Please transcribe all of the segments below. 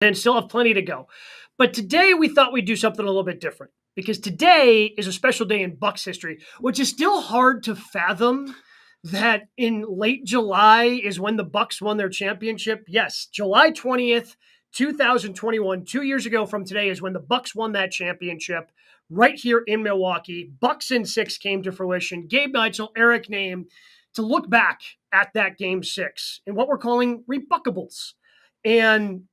and still have plenty to go. But today we thought we'd do something a little bit different because today is a special day in Bucks history, which is still hard to fathom that in late July is when the Bucks won their championship. Yes, July 20th, 2021, 2 years ago from today is when the Bucks won that championship right here in Milwaukee. Bucks in 6 came to fruition. Gabe Neitzel, Eric Nehm, to look back at that game 6 and what we're calling ReBuckables. And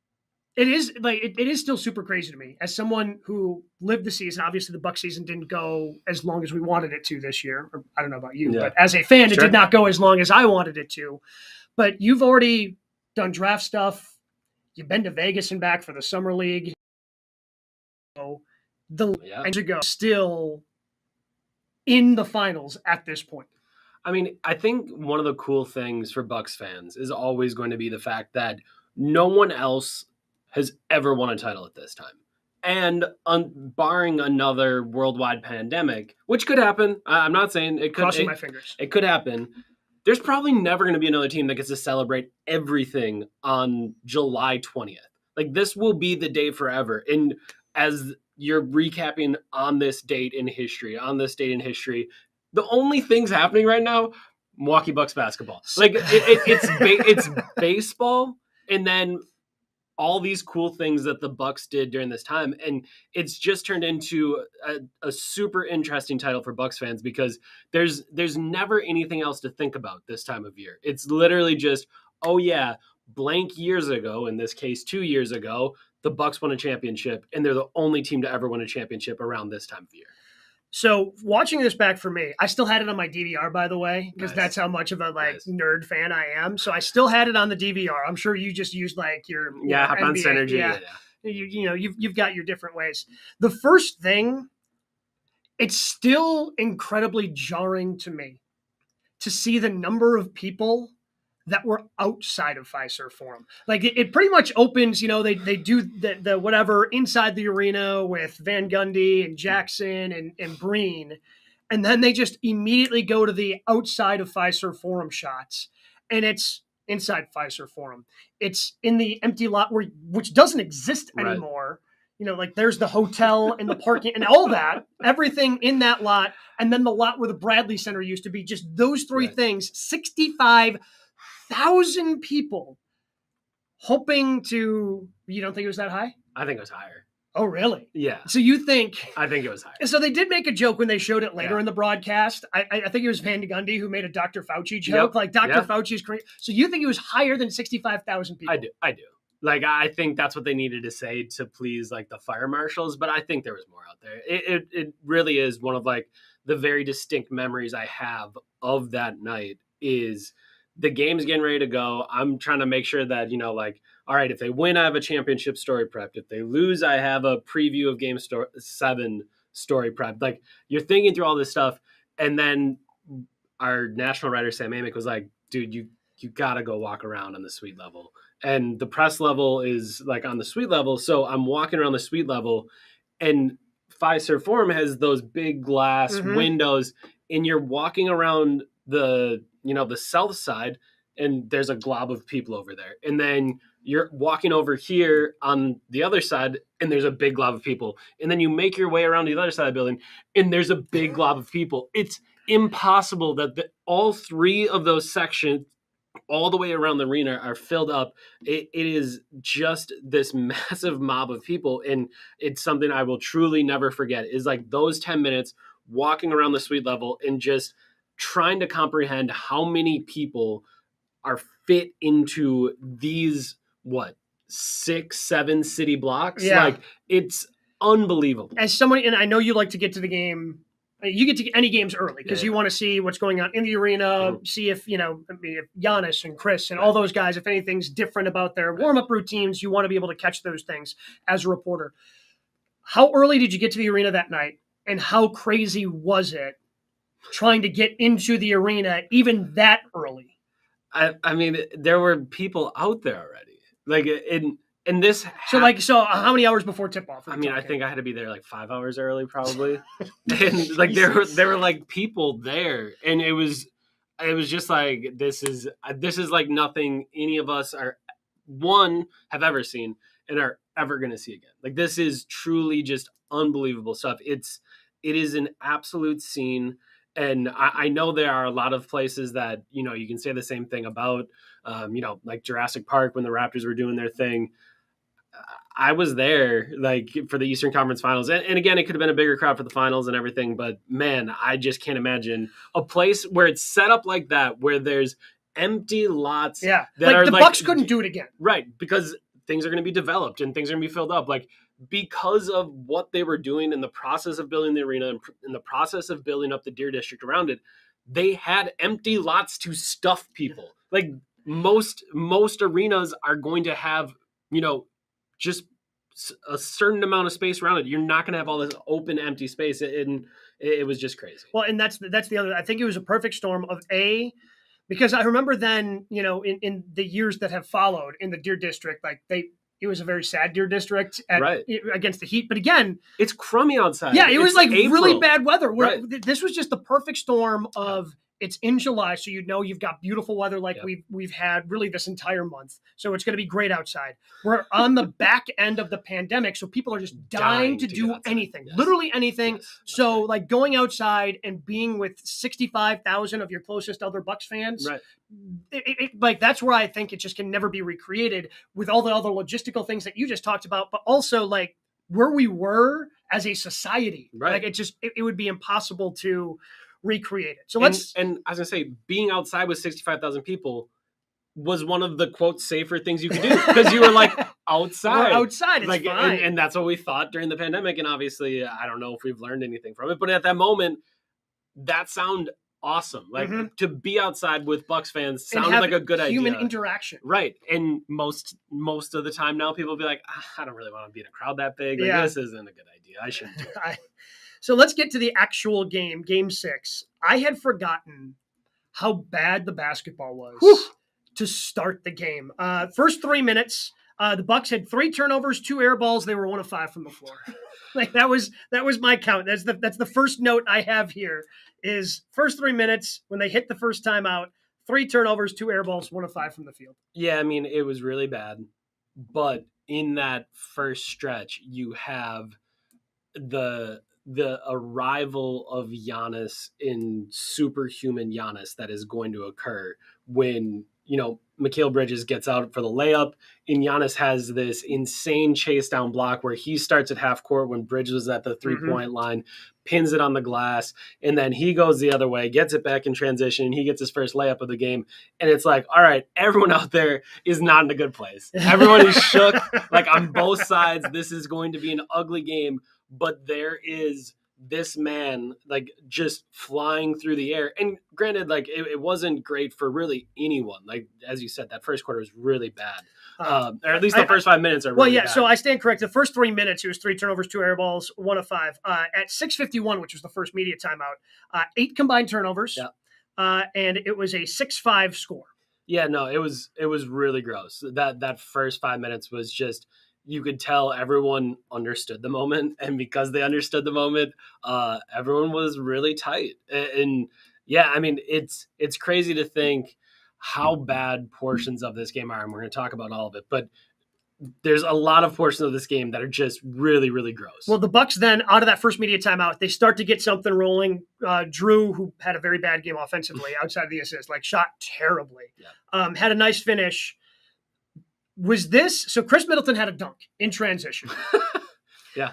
it is still super crazy to me as someone who lived the season. Obviously, the Buck season didn't go as long as we wanted it to this year. Or, I don't know about you, but as a fan, It did not go as long as I wanted it to. But you've already done draft stuff. You've been to Vegas and back for the summer league. So still in the finals at this point. I mean, I think one of the cool things for Bucks fans is always going to be the fact that no one else has ever won a title at this time. And barring another worldwide pandemic, which could happen, I'm not saying it could. Crossing my fingers. It could happen. There's probably never going to be another team that gets to celebrate everything on July 20th. Like, this will be the day forever. And as you're recapping on this date in history, the only things happening right now, Milwaukee Bucks basketball. Like, it's baseball, and then all these cool things that the Bucks did during this time. And it's just turned into a super interesting title for Bucks fans because there's never anything else to think about this time of year. It's literally just, oh yeah, blank years ago, in this case 2 years ago, the Bucks won a championship, and they're the only team to ever win a championship around this time of year. So watching this back for me, I still had it on my DVR, by the way, because that's how much of a nerd fan I am. So I still had it on the DVR. I'm sure you just used your hop on Synergy. Yeah. You've got your different ways. The first thing, it's still incredibly jarring to me to see the number of people that were outside of Fiserv Forum. Like it pretty much opens, they do the whatever inside the arena with Van Gundy and Jackson and Breen. And then they just immediately go to the outside of Fiserv Forum shots. And it's inside Fiserv Forum. It's in the empty lot which doesn't exist anymore. Right. There's the hotel and the parking and all that, everything in that lot. And then the lot where the Bradley Center used to be, just those three things, 65,000 people hoping to. You don't think it was that high? I think it was higher. Oh, really? Yeah. So you think? I think it was higher. So they did make a joke when they showed it later in the broadcast. I think it was Van Gundy who made a Dr. Fauci joke. Yep. Dr. Fauci's crazy. So you think it was higher than 65,000 people? I do. I think that's what they needed to say to please the fire marshals, but I think there was more out there. It really is one of the very distinct memories I have of that night is the game's getting ready to go. I'm trying to make sure that, all right, if they win, I have a championship story prepped. If they lose, I have a preview of game 7 story prepped. You're thinking through all this stuff. And then our national writer, Sam Amick, was like, dude, you got to go walk around on the suite level. And the press level is on the suite level. So I'm walking around the suite level, and Fiserv Forum has those big glass windows, and you're walking around the south side, and there's a glob of people over there. And then you're walking over here on the other side, and there's a big glob of people. And then you make your way around the other side of the building, and there's a big glob of people. It's impossible that all three of those sections all the way around the arena are filled up. It is just this massive mob of people. And it's something I will truly never forget is those 10 minutes walking around the suite level and just trying to comprehend how many people are fit into these, 6-7 city blocks. Yeah. It's unbelievable. As someone, and I know you like to get to the game, you get to any games early because you want to see what's going on in the arena, see if, if Giannis and Chris and all those guys, if anything's different about their warm-up routines, you want to be able to catch those things as a reporter. How early did you get to the arena that night, and how crazy was it trying to get into the arena even that early? I mean, there were people out there already. And this, so how many hours before tip-off? I mean, I think I had to be there 5 hours early, probably. And there were people there, and it was just this is nothing any of us have ever seen, and are ever going to see again. Like, this is truly just unbelievable stuff. It is an absolute scene. And I know there are a lot of places that, you can say the same thing about, like Jurassic Park when the Raptors were doing their thing. I was there, like, for the Eastern Conference Finals. And again, it could have been a bigger crowd for the finals and everything. But, man, I just can't imagine a place where it's set up like that, where there's empty lots. Yeah, that are the Bucks couldn't do it again. Right, because things are going to be developed and things are going to be filled up. Like, because of what they were doing in the process of building the arena and in the process of building up the Deer District around it, they had empty lots to stuff people. Like, most arenas are going to have, just a certain amount of space around it. You're not going to have all this open, empty space. And it was just crazy. Well, and that's the other, I think it was a perfect storm of because I remember then, in the years that have followed in the Deer District, like it was a very sad Deer District against the heat. But again, it's crummy outside. Yeah, it was like April. Really bad weather. Right. This was just the perfect storm of it's in July, so you've got beautiful weather like we've had really this entire month. So it's going to be great outside. We're on the back end of the pandemic, so people are just dying to do anything, literally anything. Yes, so like going outside and being with 65,000 of your closest other Bucks fans, right? Like that's where I think it just can never be recreated with all the other logistical things that you just talked about, but also like where we were as a society. Right. Like it would be impossible to recreate it. So and I was gonna say, being outside with 65,000 people was one of the quote safer things you could do because you were like outside. We're outside, it's like, fine. And that's what we thought during the pandemic. And obviously, I don't know if we've learned anything from it, but at that moment, that sounded awesome. Like to be outside with Bucks fans sounded like a good idea. Human interaction, right? And most of the time now, people will be like, I don't really want to be in a crowd that big. Like, this isn't a good idea. I shouldn't do it. So let's get to the actual game, Game 6. I had forgotten how bad the basketball was to start the game. First 3 minutes, the Bucks had 3 turnovers, 2 air balls. They were 1 of 5 from the floor. Like that was my count. That's the first note I have here. Is first 3 minutes when they hit the first time out, 3 turnovers, 2 air balls, 1 of 5 from the field. Yeah, I mean it was really bad, but in that first stretch, you have the arrival of Giannis in superhuman Giannis that is going to occur when, Mikal Bridges gets out for the layup and Giannis has this insane chase down block where he starts at half court when Bridges was at the 3-point line, pins it on the glass, and then he goes the other way, gets it back in transition, and he gets his first layup of the game. And it's like, all right, everyone out there is not in a good place. Everyone is shook, like on both sides. This is going to be an ugly game. But there is this man like just flying through the air. And granted, like it wasn't great for really anyone. Like, as you said, that first quarter was really bad. Or at least the first 5 minutes are really bad. So I stand correct. The first 3 minutes, it was 3 turnovers, 2 air balls, 1 of 5. At 6:51, which was the first media timeout, 8 combined turnovers. Yeah. And it was a 6-5 score. Yeah, no, it was really gross. That first 5 minutes was just, you could tell everyone understood the moment, and because they understood the moment, everyone was really tight. And yeah, I mean, it's crazy to think how bad portions of this game are, and we're going to talk about all of it. But there's a lot of portions of this game that are just really, really gross. Well, the Bucks then, out of that first media timeout, they start to get something rolling. Drew, who had a very bad game offensively outside of the assist, like shot terribly, had a nice finish. Was this – so Chris Middleton had a dunk in transition. Yeah.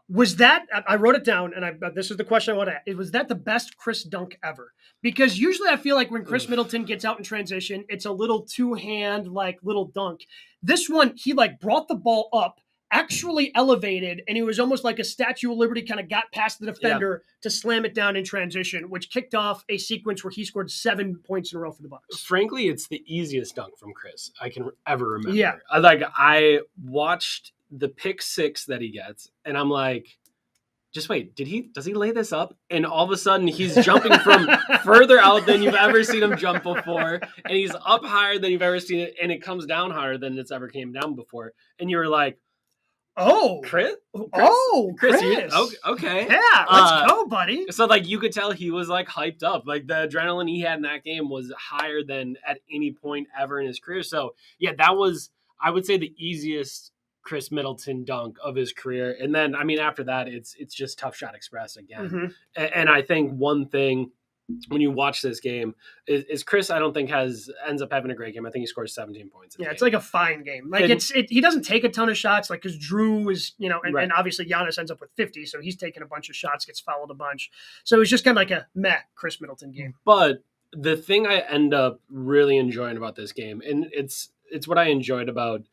Was that – I wrote it down, and this is the question I want to ask. Was that the best Chris dunk ever? Because usually I feel like when Chris Middleton gets out in transition, it's a little two-hand, like, little dunk. This one, he, like, brought the ball up, actually elevated, and it was almost like a Statue of Liberty kind of got past the defender to slam it down in transition, which kicked off a sequence where he scored 7 points in a row for the Bucks. Frankly, it's the easiest dunk from Chris I can ever remember. Yeah. I watched the pick 6 that he gets, and I'm like, just wait, does he lay this up? And all of a sudden he's jumping from further out than you've ever seen him jump before. And he's up higher than you've ever seen it. And it comes down harder than it's ever came down before. And you were like, Chris? Chris. Okay. Yeah, let's go, buddy. So like you could tell he was like hyped up. Like the adrenaline he had in that game was higher than at any point ever in his career. So yeah, that was, I would say, the easiest Chris Middleton dunk of his career. And then, I mean, after that, it's just tough shot express again. Mm-hmm. And I think one thing when you watch this game is Chris, I don't think ends up having a great game. I think he scores 17 points. Yeah, it's like a fine game. Like he doesn't take a ton of shots, like because Drew is, Right. and obviously Giannis ends up with 50, so he's taking a bunch of shots, gets fouled a bunch. So it's just kind of like a meh Chris Middleton game. But the thing I end up really enjoying about this game, and it's what I enjoyed about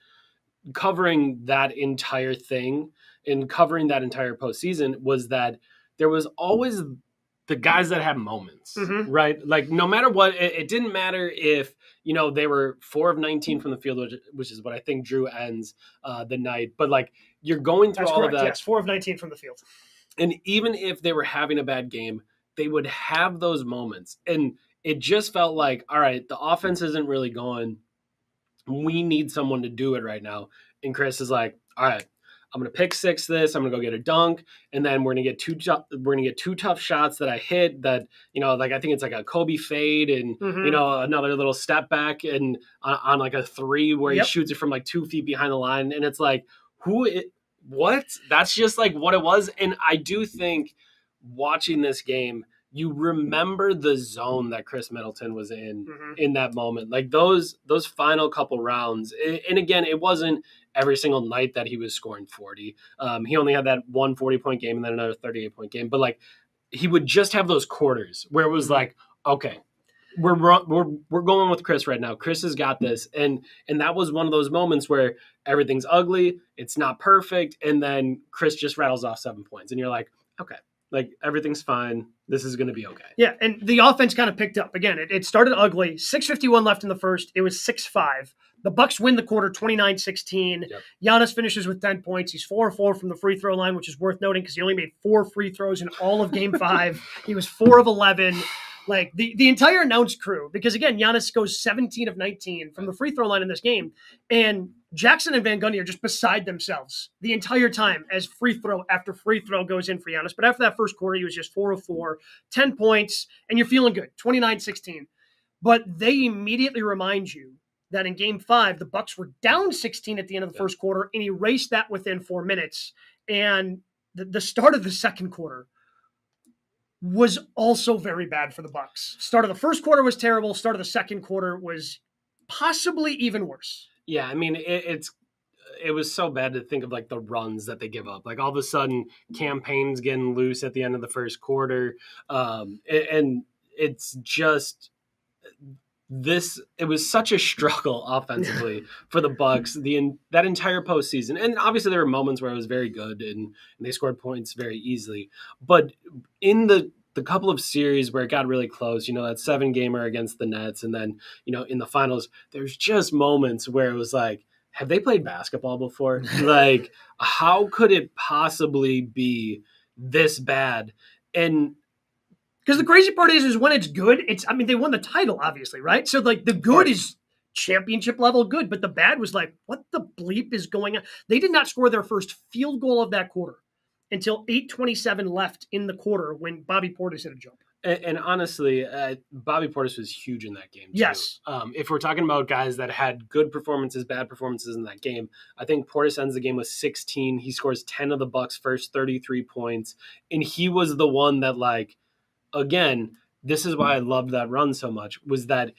covering that entire thing and covering that entire postseason, was that there was always the guys that had moments, Mhm. right? Like no matter what, it didn't matter if they were 4 of 19 from the field, which is what I think Drew ends the night. But like you're going through That's all correct. of that, Yes, 4 of 19 from the field. and even if they were having a bad game, they would have those moments, and it just felt like, all right, the offense isn't really going. We need someone to do it right now. And Chris is like, all right, I'm gonna pick six this. I'm gonna go get a dunk, and then we're gonna get two tough shots that I hit. That like I think it's like a Kobe fade, and Mhm. another little step back, and on like a three where he Yep. shoots it from like 2 feet behind the line, and it's like what? That's just like what it was. And I do think watching this game, you remember the zone that Chris Middleton was Mhm. in that moment. Like those final couple rounds. And again, it wasn't every single night that he was scoring 40. He only had that one 40-point game and then another 38-point game. But like he would just have those quarters where it was like, okay, we're going with Chris right now. Chris has got this, and that was one of those moments where everything's ugly, it's not perfect, and then Chris just rattles off 7 points, and you're like, okay, like everything's fine. This is going to be okay. Yeah, and the offense kind of picked up. Again, it started ugly. 6:51 left in the first. It was 6-5. The Bucks win the quarter 29-16. Yep. Giannis finishes with 10 points. He's 4-4 from the free throw line, which is worth noting because he only made 4 free throws in all of Game 5. He was 4 of 11. Like the entire announced crew, because again, Giannis goes 17 of 19 from the free throw line in this game, and Jackson and Van Gundy are just beside themselves the entire time as free throw after free throw goes in for Giannis. But after that first quarter, he was just 4 of 4, 10 points, and you're feeling good, 29-16. But they immediately remind you that in Game 5, the Bucks were down 16 at the end of the first quarter and erased that within 4 minutes. And the start of the second quarter was also very bad for the Bucks. Start of the first quarter was terrible. Start of the second quarter was possibly even worse. Yeah, I mean, it was so bad to think of like the runs that they give up. Like all of a sudden, campaigns getting loose at the end of the first quarter, and it's just it was such a struggle offensively for the Bucks that entire postseason. And obviously there were moments where it was very good and they scored points very easily. But in the couple of series where it got really close, that 7-gamer against the Nets, and then, in the finals, there's just moments where it was like, have they played basketball before? Like, how could it possibly be this bad? And because the crazy part is when it's good, they won the title, obviously, right? So like the good is championship level good, but the bad was like, what the bleep is going on? They did not score their first field goal of that quarter until 8:27 left in the quarter when Bobby Portis hit a jump. And honestly, Bobby Portis was huge in that game, too. Yes. If we're talking about guys that had good performances, bad performances in that game, I think Portis ends the game with 16. He scores 10 of the Bucks' first 33 points. And he was the one that, like, again, this is why I loved that run so much, was that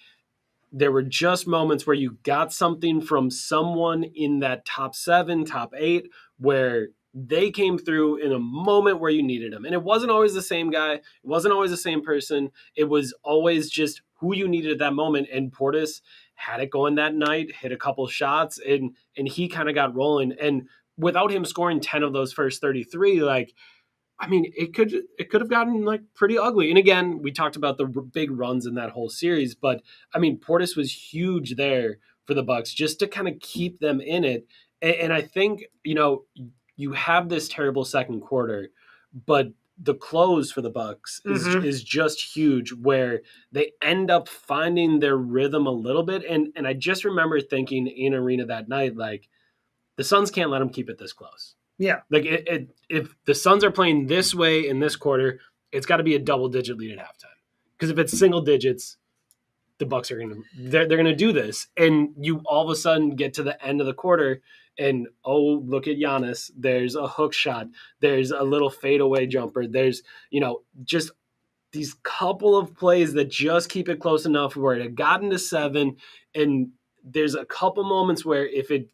there were just moments where you got something from someone in that top 7, top 8, where they came through in a moment where you needed them. And it wasn't always the same guy. It wasn't always the same person. It was always just who you needed at that moment. And Portis had it going that night, hit a couple shots, and he kind of got rolling. And without him scoring 10 of those first 33, like, I mean, it could have gotten like pretty ugly. And again, we talked about the big runs in that whole series, but I mean, Portis was huge there for the Bucks just to kind of keep them in it. And I think, you have this terrible second quarter, but the close for the Bucks is just huge, where they end up finding their rhythm a little bit. And I just remember thinking in arena that night, like, the Suns can't let them keep it this close. Yeah. Like if the Suns are playing this way in this quarter, it's got to be a double-digit lead at halftime. Because if it's single digits, the Bucks are they're gonna do this, and you all of a sudden get to the end of the quarter, And look at Giannis. There's a hook shot. There's a little fadeaway jumper. There's, just these couple of plays that just keep it close enough where it had gotten to 7. And there's a couple moments where if it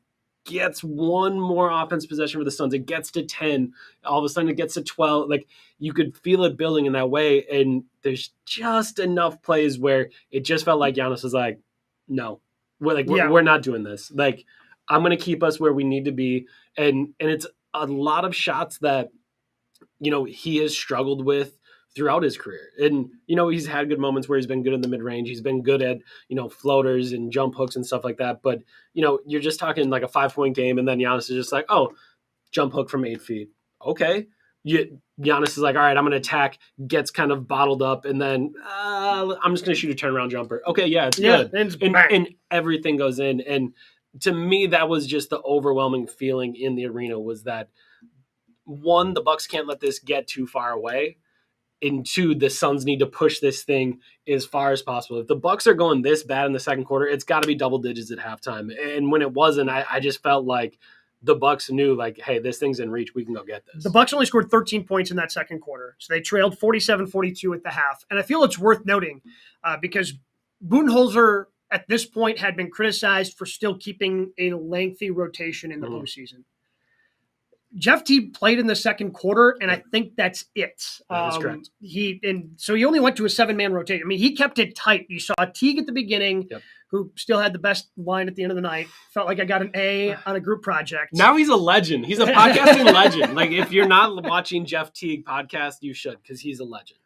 gets one more offense possession for the Suns, it gets to 10, all of a sudden it gets to 12. Like, you could feel it building in that way. And there's just enough plays where it just felt like Giannis was like, no, we're not doing this. Like, I'm going to keep us where we need to be. And it's a lot of shots that, he has struggled with throughout his career. And, he's had good moments where he's been good in the mid-range. He's been good at, floaters and jump hooks and stuff like that. But, you're just talking like a 5-point game, and then Giannis is just like, oh, jump hook from 8 feet. Okay. Giannis is like, all right, I'm going to attack, gets kind of bottled up, and then I'm just going to shoot a turnaround jumper. Okay, yeah, it's good. And everything goes in. And to me, that was just the overwhelming feeling in the arena, was that, one, the Bucks can't let this get too far away. And 2, the Suns need to push this thing as far as possible. If the Bucks are going this bad in the second quarter, it's got to be double digits at halftime. And when it wasn't, I just felt like the Bucks knew, like, hey, this thing's in reach. We can go get this. The Bucks only scored 13 points in that second quarter, so they trailed 47-42 at the half. And I feel it's worth noting because Budenholzer at this point had been criticized for still keeping a lengthy rotation in the postseason. Jeff Teague played in the second quarter, and I think that's it. That is correct. So he only went to a 7-man rotation. I mean, he kept it tight. You saw Teague at the beginning, who still had the best line at the end of the night. Felt like I got an A on a group project. Now he's a legend. He's a podcasting legend. Like, if you're not watching Jeff Teague podcast, you should, because he's a legend.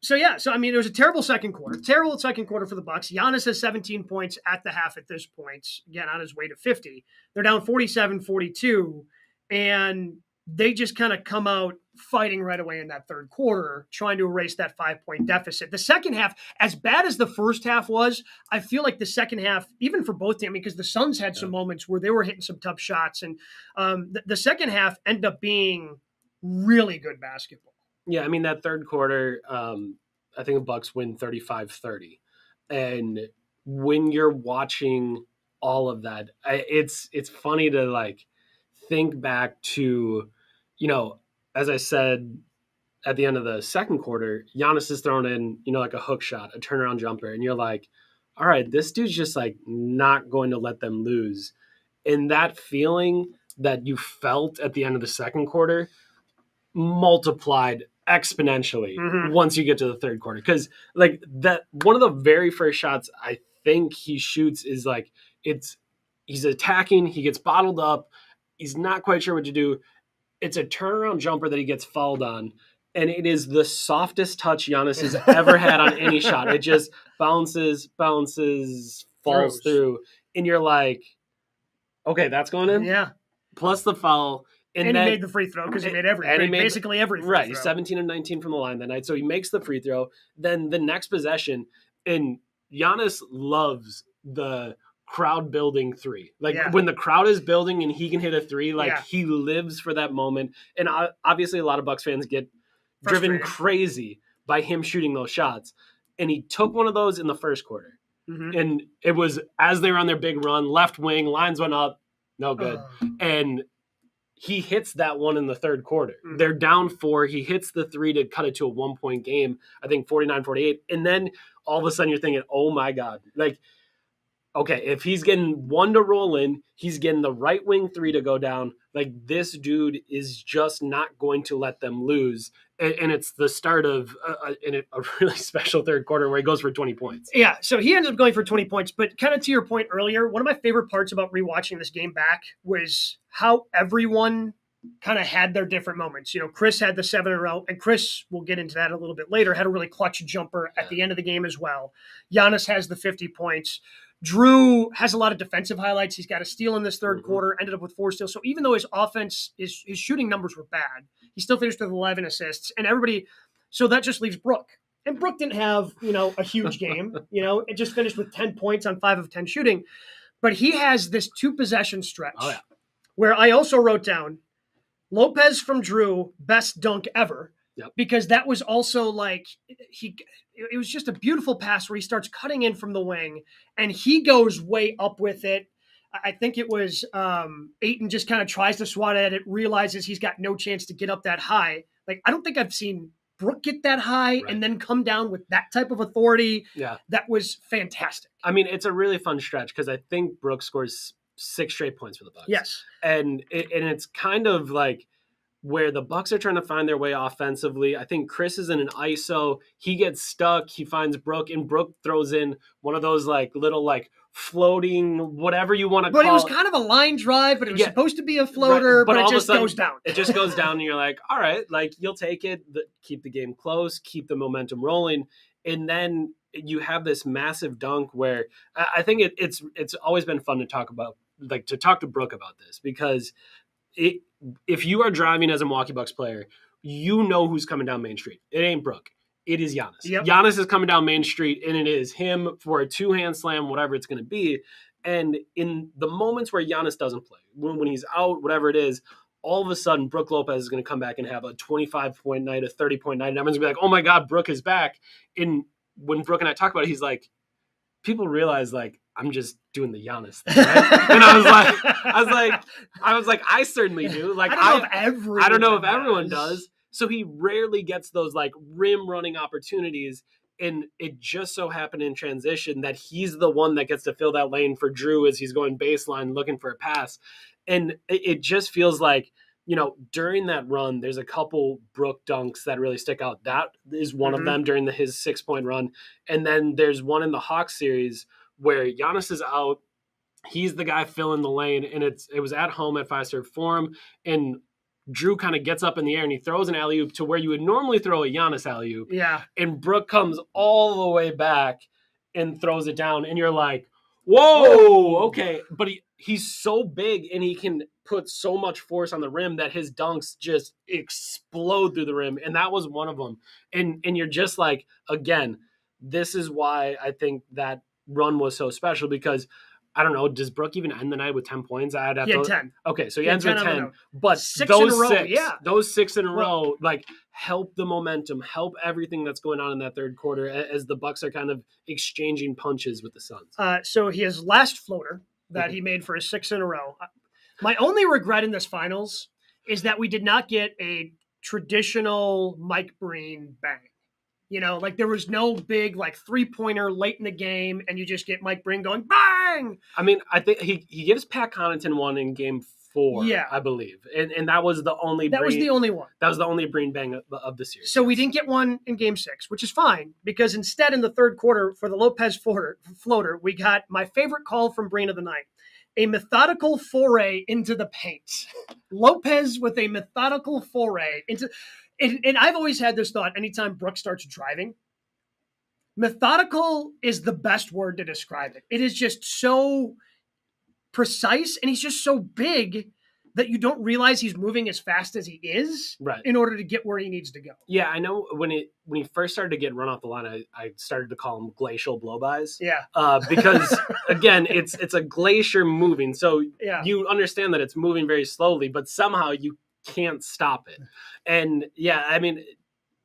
So I mean, it was a terrible second quarter. Terrible second quarter for the Bucks. Giannis has 17 points at the half at this point, again, on his way to 50. They're down 47-42. And they just kind of come out fighting right away in that third quarter, trying to erase that 5-point deficit. The second half, as bad as the first half was, I feel like the second half, even for both teams, because the Suns had some moments where they were hitting some tough shots. And the second half ended up being really good basketball. Yeah, I mean, that third quarter, I think the Bucks win 35-30. And when you're watching all of that, it's funny to, like, think back to, as I said at the end of the second quarter, Giannis is thrown in, like a hook shot, a turnaround jumper, and you're like, all right, this dude's just, like, not going to let them lose. And that feeling that you felt at the end of the second quarter multiplied exponentially once you get to the third quarter. Because, like, that one of the very first shots I think he shoots is like, he's attacking, he gets bottled up, he's not quite sure what to do. It's a turnaround jumper that he gets fouled on, and it is the softest touch Giannis has ever had on any shot. It just bounces, falls through, and you're like, okay, that's going in? Yeah. Plus the foul. And then, he made the free throw because he made basically every free throw. Right, he's 17 and 19 from the line that night, so he makes the free throw. Then the next possession, and Giannis loves the crowd building three. Like, when the crowd is building and he can hit a three, like, he lives for that moment. And obviously a lot of Bucks fans get driven crazy by him shooting those shots. And he took one of those in the first quarter. And it was as they were on their big run, left wing, lines went up, no good. And he hits that one in the third quarter. They're down 4. He hits the 3 to cut it to a 1-point game, I think 49-48. And then all of a sudden you're thinking, oh my God, like, okay, if he's getting 1 to roll in, he's getting the right wing 3 to go down. Like, this dude is just not going to let them lose. And it's the start of a really special third quarter where he goes for 20 points. Yeah, so he ended up going for 20 points. But kind of to your point earlier, one of my favorite parts about rewatching this game back was how everyone kind of had their different moments. Chris had the 7 in a row, and Chris, we'll get into that a little bit later, had a really clutch jumper at the end of the game as well. Giannis has the 50 points. Drew has a lot of defensive highlights. He's got a steal in this third quarter, ended up with 4 steals. So even though his offense, his shooting numbers were bad, he still finished with 11 assists. And everybody, so that just leaves Brook. And Brook didn't have, a huge game. It just finished with 10 points on 5 of 10 shooting. But he has this 2-possession stretch where I also wrote down Lopez from Drew, best dunk ever. Because that was also like it was just a beautiful pass where he starts cutting in from the wing and he goes way up with it. I think it was Ayton just kind of tries to swat at it, realizes he's got no chance to get up that high. Like, I don't think I've seen Brook get that high and then come down with that type of authority. Yeah. That was fantastic. I mean, it's a really fun stretch because I think Brook scores 6 straight points for the Bucks. Yes. And it's kind of like where the Bucks are trying to find their way offensively. I think Chris is in an ISO. He gets stuck. He finds Brook, and Brook throws in one of those like little like floating, whatever you want to call it. But it was kind of a line drive, but it was supposed to be a floater, right. but it just goes down. It just goes down, and you're like, all right, like you'll take it, keep the game close, keep the momentum rolling. And then you have this massive dunk where I think it's always been fun to talk about, like to talk to Brook about this, because if you are driving as a Milwaukee Bucks player, you know who's coming down Main Street. It ain't Brook. It is Giannis. Yep. Giannis is coming down Main Street, and it is him for a 2-hand slam, whatever it's going to be. And in the moments where Giannis doesn't play, when he's out, whatever it is, all of a sudden, Brook Lopez is going to come back and have a 25-point night, a 30-point night, and everyone's going to be like, oh my God, Brook is back. And when Brook and I talk about it, he's like, people realize, like, I'm just doing the Giannis thing, right? And I was like, I certainly do. Like, I don't know if everyone does. So he rarely gets those like rim running opportunities. And it just so happened in transition that he's the one that gets to fill that lane for Drew as he's going baseline looking for a pass. And it just feels like, you know, during that run, there's a couple Brook dunks that really stick out. That is one of them during his 6-point run. And then there's one in the Hawks series where Giannis is out. He's the guy filling the lane, and it was at home at Fiserv Forum, and Drew kind of gets up in the air and he throws an alley-oop to where you would normally throw a Giannis alley-oop. Yeah. And Brook comes all the way back and throws it down, and you're like, whoa, okay. But he's so big, and he can put so much force on the rim that his dunks just explode through the rim, and that was one of them. And you're just like, again, this is why I think that run was so special, because I don't know, does Brook even end the night with 10 points? I'd have 10. Okay, so he ends with 10. But those 6 in a row, like, help the momentum, help everything that's going on in that third quarter as the Bucks are kind of exchanging punches with the Suns. So his last floater that he made for his 6 in a row. My only regret in this finals is that we did not get a traditional Mike Breen bang. You know, like there was no big like 3-pointer late in the game, and you just get Mike Breen going bang. I mean, I think he gives Pat Connaughton one in game 4, I believe, and that was the only. That was the only one. That was the only Breen bang of the series. So we didn't get one in game 6, which is fine, because instead in the third quarter for the Lopez floater, we got my favorite call from Breen of the night. A methodical foray into the paint. Lopez with a methodical foray into. And I've always had this thought anytime Brook starts driving, methodical is the best word to describe it. It is just so precise, and he's just so big that you don't realize he's moving as fast as he is in order to get where he needs to go. Yeah, I know when he first started to get run off the line, I started to call him glacial blow-bys. Yeah. Because, again, it's a glacier moving. So you understand that it's moving very slowly, but somehow you can't stop it. And yeah, I mean,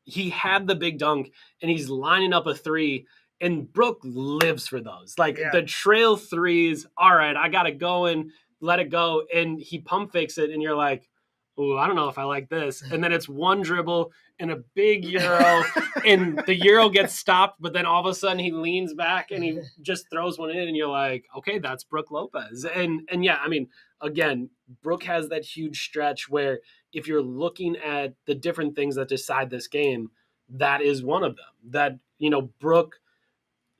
he had the big dunk and he's lining up a 3, and Brook lives for those. Like the trail 3s, all right, I got it going, let it go. And he pump fakes it, and you're like, oh, I don't know if I like this. And then it's one dribble and a big Euro, and the Euro gets stopped, but then all of a sudden he leans back and he just throws one in, and you're like, okay, that's Brook Lopez. And yeah, I mean, again, Brook has that huge stretch where if you're looking at the different things that decide this game, that is one of them. That, you know, Brook,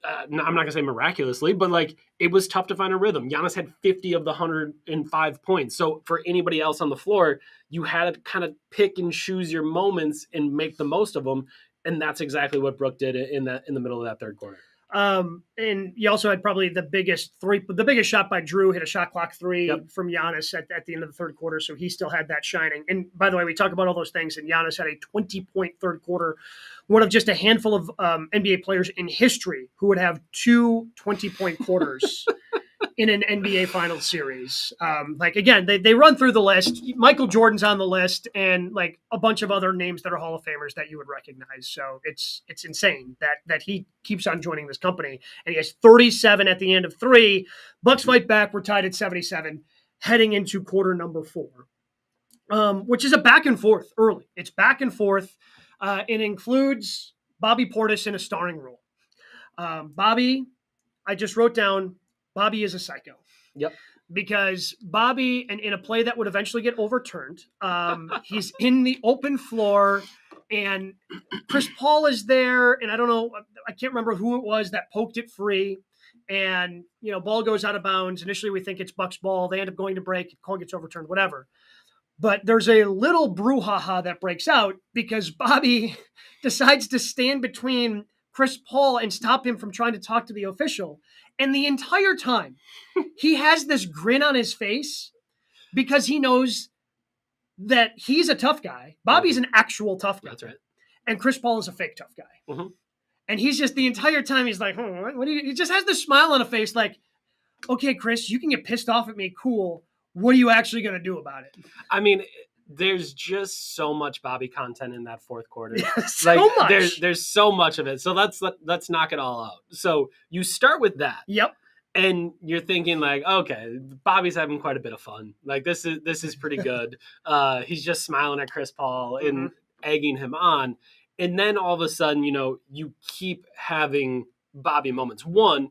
I'm not going to say miraculously, but like it was tough to find a rhythm. Giannis had 50 of the 105 points. So for anybody else on the floor, you had to kind of pick and choose your moments and make the most of them. And that's exactly what Brook did in the middle of that third quarter. And you also had probably the biggest shot by Drew, hit a shot clock 3 from Giannis at the end of the third quarter. So he still had that shining. And by the way, we talk about all those things, and Giannis had a 20-point third quarter, one of just a handful of NBA players in history who would have 2 20-point quarters in an NBA Finals series. Like, again, they run through the list. Michael Jordan's on the list, and like a bunch of other names that are Hall of Famers that you would recognize. So it's insane that he keeps on joining this company, and he has 37 at the end of 3. Bucks fight back. We're tied at 77, heading into quarter number 4, which is a back and forth early. It's back and forth. It includes Bobby Portis in a starring role. Bobby, I just wrote down, Bobby is a psycho. Yep. Because Bobby, and in a play that would eventually get overturned, he's in the open floor, and Chris Paul is there, and I don't know, I can't remember who it was that poked it free, and ball goes out of bounds. Initially, we think it's Bucks ball. They end up going to break. Call gets overturned. Whatever. But there's a little brouhaha that breaks out because Bobby decides to stand between Chris Paul and stop him from trying to talk to the official. And the entire time, he has this grin on his face because he knows that he's a tough guy. Bobby's an actual tough guy. That's right. And Chris Paul is a fake tough guy. Mm-hmm. And he's just the entire time, he's like, what do you, he just has this smile on a face like, okay, Chris, you can get pissed off at me. Cool. What are you actually going to do about it? I mean, there's just so much Bobby content in that fourth quarter. So much. There's so much of it. So let's knock it all out. So you start with that. Yep. And you're thinking like, okay, Bobby's having quite a bit of fun. Like this is pretty good. He's just smiling at Chris Paul and egging him on. And then all of a sudden, you keep having Bobby moments. One,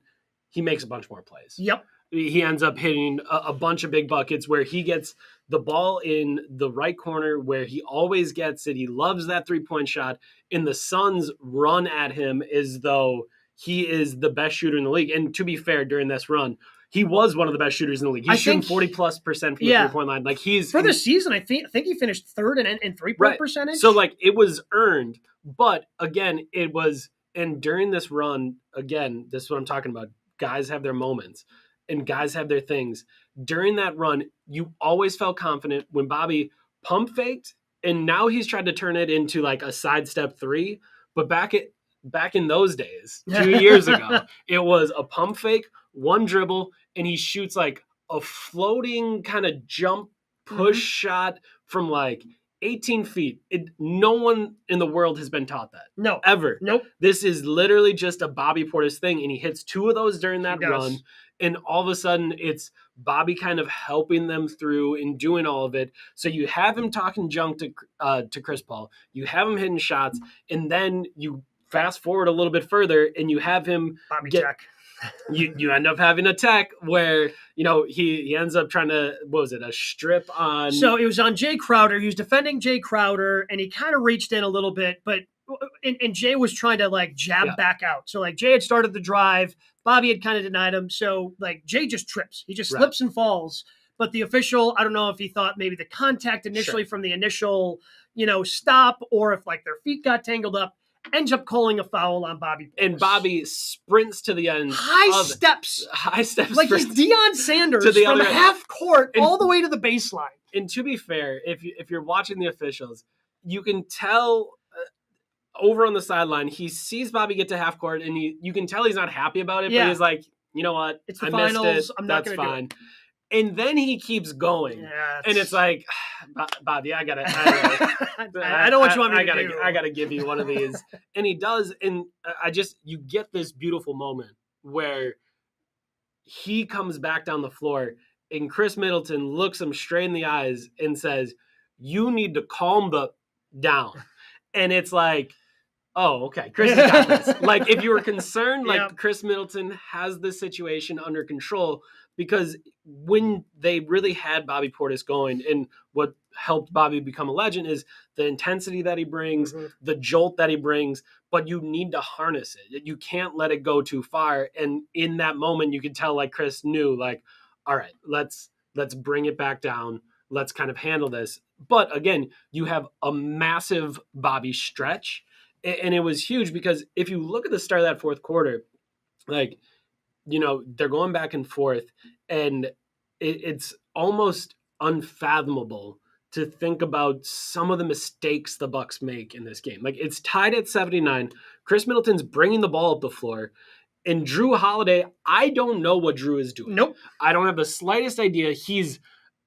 he makes a bunch more plays. Yep. He ends up hitting a bunch of big buckets where he gets the ball in the right corner where he always gets it. He loves that 3-point shot. And the Suns run at him as though he is the best shooter in the league. And to be fair, during this run, he was one of the best shooters in the league. He's shooting 40+% from the 3-point line. Like for the season, I think he finished 3rd in 3-point percentage. So like it was earned, but again, it was. And during this run, again, this is what I'm talking about. Guys have their moments. And guys have their things. During that run, you always felt confident when Bobby pump faked, and now he's tried to turn it into like a sidestep 3. But back in those days, 2 years ago, it was a pump fake, one dribble, and he shoots like a floating kind of jump push shot from like 18 feet. No one in the world has been taught that. No. Ever. Nope. This is literally just a Bobby Portis thing, and he hits 2 of those during that run. And all of a sudden, it's Bobby kind of helping them through and doing all of it. So you have him talking junk to Chris Paul. You have him hitting shots. And then you fast forward a little bit further, and you have him Bobby tech. You end up having a tech where, he ends up trying to, what was it, a strip on. So it was on Jay Crowder. He was defending Jay Crowder, and he kind of reached in a little bit, but and Jay was trying to like jab back out. So like Jay had started the drive. Bobby had kind of denied him. So like Jay just trips. He just slips and falls. But the official, I don't know if he thought maybe the contact initially from the initial, stop, or if like their feet got tangled up, ends up calling a foul on Bobby. And Bobby sprints to the end. High steps. Like he's Deion Sanders from half court all the way to the baseline. And to be fair, if you're watching the officials, you can tell over on the sideline, he sees Bobby get to half court, and you can tell he's not happy about it, but he's like, you know what? It's the finals. Missed it. I'm not going to do it. And then he keeps going. Yeah, and it's like, Bobby, I know what you want me to do. I got to give you one of these. And he does. And you get this beautiful moment where he comes back down the floor, and Chris Middleton looks him straight in the eyes and says, you need to calm down. And it's like, oh, okay, Chris has got this. Like, if you were concerned, Chris Middleton has this situation under control, because when they really had Bobby Portis going, and what helped Bobby become a legend is the intensity that he brings, the jolt that he brings, but you need to harness it. You can't let it go too far. And in that moment, you could tell, like, Chris knew, like, all right, let's bring it back down. Let's kind of handle this. But again, you have a massive Bobby stretch. And it was huge, because if you look at the start of that fourth quarter, like, they're going back and forth, and it's almost unfathomable to think about some of the mistakes the Bucks make in this game. Like, it's tied at 79. Chris Middleton's bringing the ball up the floor, And Drew Holiday, I don't know what Drew is doing. Nope. I don't have the slightest idea. He's,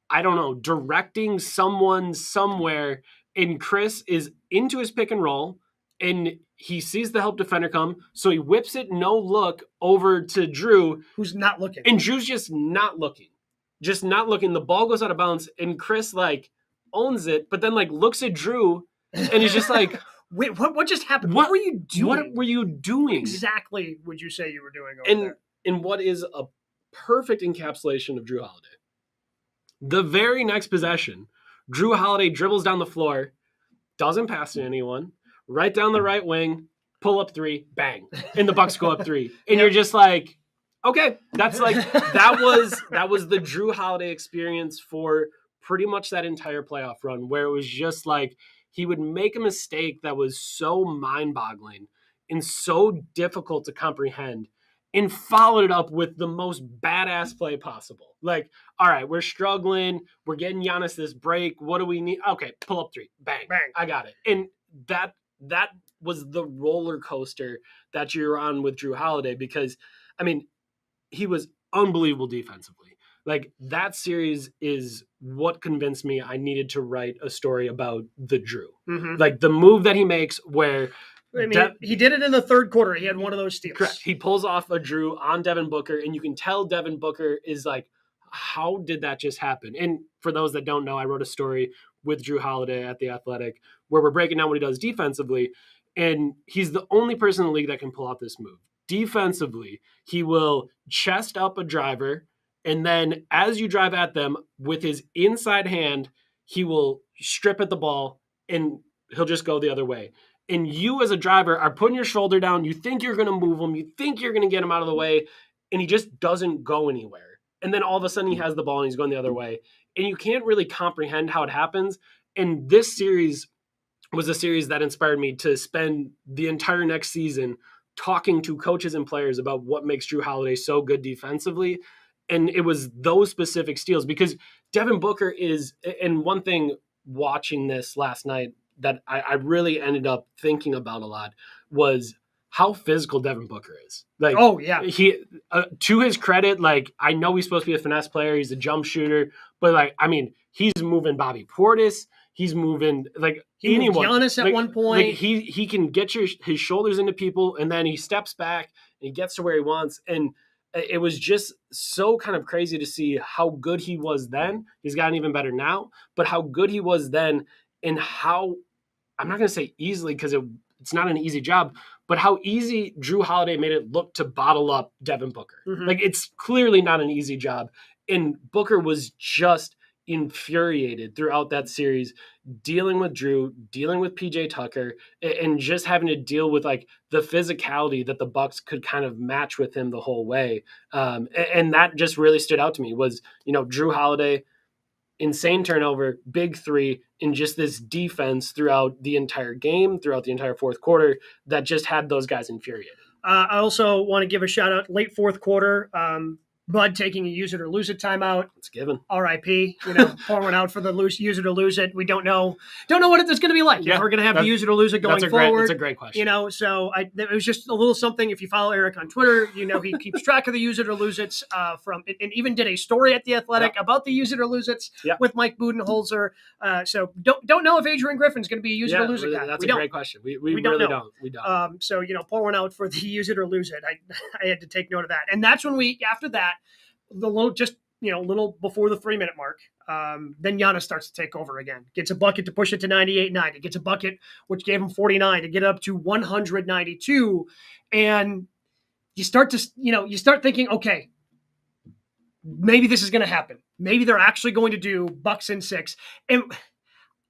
I don't know, directing someone somewhere, and Chris is into his pick and roll, and he sees the help defender come, so he whips it no look over to Drew, who's not looking, and Drew's just not looking. The ball goes out of bounds, and Chris like owns it, but then like looks at Drew, and he's just like, "Wait, what just happened? What were you doing? What were you doing? Exactly would you say you were doing over there?" And what is a perfect encapsulation of Drew Holiday? The very next possession, Drew Holiday dribbles down the floor, doesn't pass to anyone, right down the right wing, pull up three, bang, and the Bucks go up 3, and you're just like, okay, that's like that was the Drew Holiday experience for pretty much that entire playoff run, where it was just like he would make a mistake that was so mind-boggling and so difficult to comprehend, and followed it up with the most badass play possible. Like, all right, we're struggling. We're getting Giannis this break. What do we need? Okay, pull up 3. Bang. Bang. I got it. And that was the roller coaster that you're on with Drew Holiday, because, I mean, he was unbelievable defensively. Like, that series is what convinced me I needed to write a story about the Drew. Mm-hmm. Like, the move that he makes where... I mean, he did it in the third quarter. He had one of those steals. Correct. He pulls off a Drew on Devin Booker, and you can tell Devin Booker is like, how did that just happen? And for those that don't know, I wrote a story with Drew Holiday at The Athletic where we're breaking down what he does defensively, and he's the only person in the league that can pull off this move. Defensively, he will chest up a driver, and then as you drive at them with his inside hand, he will strip at the ball, and he'll just go the other way. And you as a driver are putting your shoulder down. You think you're going to move him. You think you're going to get him out of the way. And he just doesn't go anywhere. And then all of a sudden he has the ball and he's going the other way. And you can't really comprehend how it happens. And this series was a series that inspired me to spend the entire next season talking to coaches and players about what makes Drew Holiday so good defensively. And it was those specific steals, because Devin Booker is, and one thing watching this last night that I really ended up thinking about a lot was how physical Devin Booker is. Like, oh yeah, he to his credit, like, I know he's supposed to be a finesse player, he's a jump shooter, but like, I mean, he's moving Bobby Portis, he's moving like he anyone. Moved Giannis at one point. Like, he can get his shoulders into people, and then he steps back and he gets to where he wants. And it was just so kind of crazy to see how good he was then. He's gotten even better now, but how good he was then, and how, I'm not going to say easily because it's not an easy job, but how easy Drew Holiday made it look to bottle up Devin Booker. Mm-hmm. Like, it's clearly not an easy job. And Booker was just infuriated throughout that series, dealing with Drew, dealing with PJ Tucker, and just having to deal with like the physicality that the Bucks could kind of match with him the whole way. And that just really stood out to me was, Drew Holiday, insane turnover, big 3, and just this defense throughout the entire game, throughout the entire fourth quarter, that just had those guys infuriated. I also want to give a shout out late fourth quarter. Bud taking a use it or lose it timeout. It's given. R.I.P. Pour one out for the use it or lose it. We don't know what it's going to be like. Yeah, we're going to have to use it or lose it going forward. That's a great question. So it was just a little something. If you follow Eric on Twitter, he keeps track of the use it or lose it and even did a story at The Athletic about the use it or lose it with Mike Budenholzer. So don't know if Adrian Griffin's going to be a use it or lose it guy. That's a great question. We really don't. We don't. So pour one out for the use it or lose it. I had to take note of that, and that's when after that. Little before the 3-minute mark, then Giannis starts to take over again. Gets a bucket to push it to 98-90. Gets a bucket, which gave him 49 to get up to 192. And you start thinking, okay, maybe this is going to happen. Maybe they're actually going to do Bucks in 6. And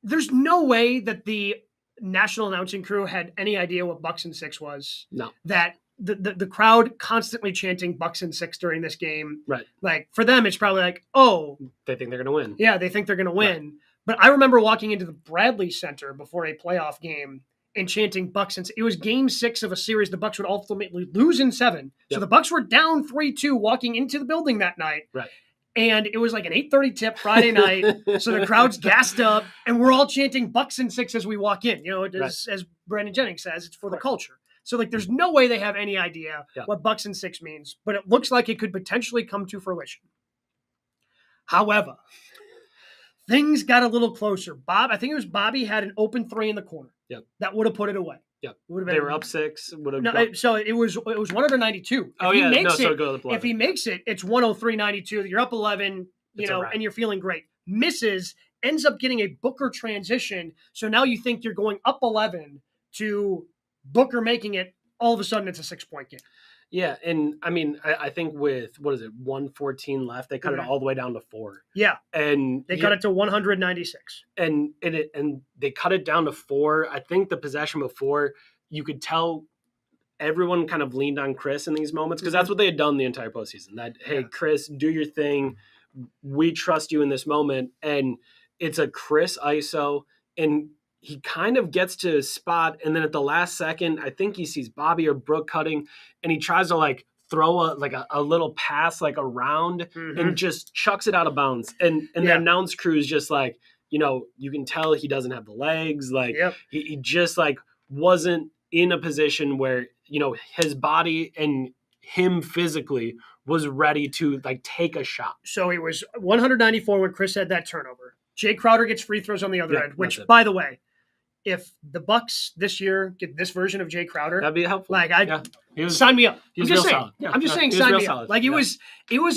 there's no way that the national announcing crew had any idea what Bucks in 6 was. No. That the crowd constantly chanting Bucks in 6 during this game. Right. Like, for them, it's probably like, oh. They think they're going to win. Yeah, they think they're going to win. Right. But I remember walking into the Bradley Center before a playoff game and chanting Bucks in 6. It was game 6 of a series the Bucks would ultimately lose in 7. Yep. So the Bucks were down 3-2 walking into the building that night. Right. And it was like an 8:30 tip Friday night. So the crowd's gassed up, and we're all chanting Bucks in 6 as we walk in. As Brandon Jennings says, it's for the culture. So like, there's no way they have any idea Yeah. what Bucks in 6 means, but it looks like it could potentially come to fruition. However, things got a little closer. I think it was Bobby had an open 3 in the corner. Yep. That would have put it away. Yep. Would have They been, were up 6. so it was 192. Oh, yeah. No, so go to the if he makes it, it's 103.92. You're up 11, and you're feeling great. Misses, ends up getting a Booker transition. So now you think you're going up 11 to Booker making it. All of a sudden, it's a 6-point game. Yeah, and I mean, I think with 114 left, they cut it all the way down to 4. Yeah, and they cut it to 196, and they cut it down to 4. I think the possession before, you could tell everyone kind of leaned on Chris in these moments because that's what they had done the entire postseason. That hey, Chris, do your thing. We trust you in this moment, and it's a Chris ISO, and he kind of gets to his spot, and then at the last second, I think he sees Bobby or Brooke cutting, and he tries to like throw a little pass like around and just chucks it out of bounds. And the announce crew is just like, you can tell he doesn't have the legs. Like he just like wasn't in a position where, his body and him physically was ready to like take a shot. So it was 194 when Chris had that turnover. Jay Crowder gets free throws on the other end, which, by the way, if the Bucks this year get this version of Jay Crowder, that'd be helpful. Like, sign me up. I'm just saying, sign me up. Like, it was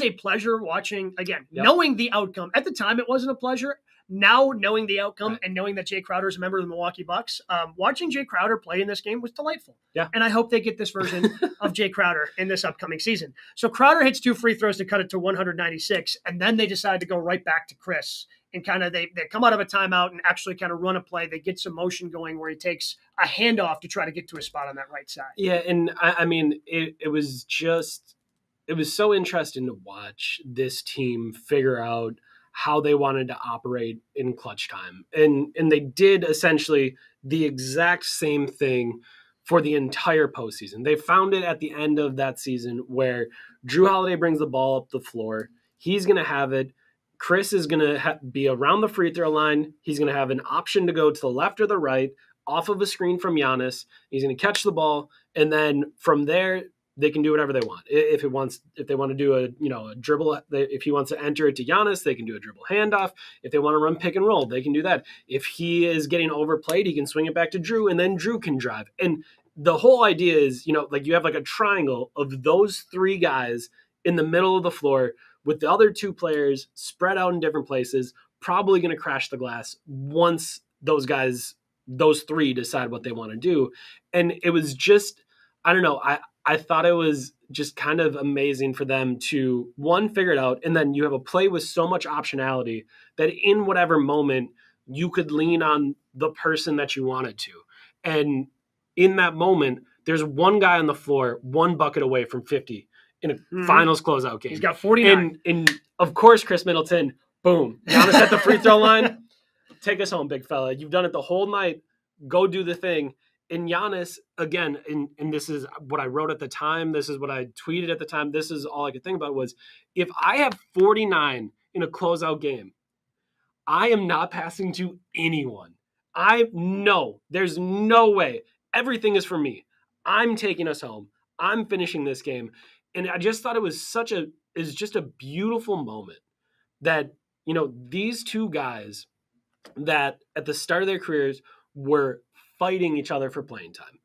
a pleasure watching, again, knowing the outcome. At the time, it wasn't a pleasure. Now, knowing the outcome and knowing that Jay Crowder is a member of the Milwaukee Bucks, watching Jay Crowder play in this game was delightful. Yeah. And I hope they get this version of Jay Crowder in this upcoming season. So Crowder hits 2 free throws to cut it to 196, and then they decide to go right back to Chris. And kind of they come out of a timeout and actually kind of run a play. They get some motion going where he takes a handoff to try to get to a spot on that right side. Yeah, and I mean, it was so interesting to watch this team figure out how they wanted to operate in clutch time. And they did essentially the exact same thing for the entire postseason. They found it at the end of that season where Drew Holiday brings the ball up the floor. He's going to have it. Chris is going to be around the free throw line. He's going to have an option to go to the left or the right off of a screen from Giannis. He's going to catch the ball. And then from there, they can do whatever they want. If they want to do a dribble, if he wants to enter it to Giannis, they can do a dribble handoff. If they want to run pick and roll, they can do that. If he is getting overplayed, he can swing it back to Drew, and then Drew can drive. And the whole idea is, like you have like a triangle of those 3 guys in the middle of the floor with the other 2 players spread out in different places, probably going to crash the glass once those 3 decide what they want to do. And it was just, I don't know, I thought it was just kind of amazing for them to, one, figure it out, and then you have a play with so much optionality that in whatever moment you could lean on the person that you wanted to. And in that moment, there's one guy on the floor, 1 bucket away from 50 in a finals closeout game. He's got 49. And of course, Chris Middleton, boom, Giannis at the free throw line. Take us home, big fella. You've done it the whole night. Go do the thing. And Giannis, again, and this is what I wrote at the time. This is what I tweeted at the time. This is all I could think about was, if I have 49 in a closeout game, I am not passing to anyone. There's no way. Everything is for me. I'm taking us home. I'm finishing this game. And I just thought it was just a beautiful moment that, these 2 guys that at the start of their careers were fighting each other for playing time.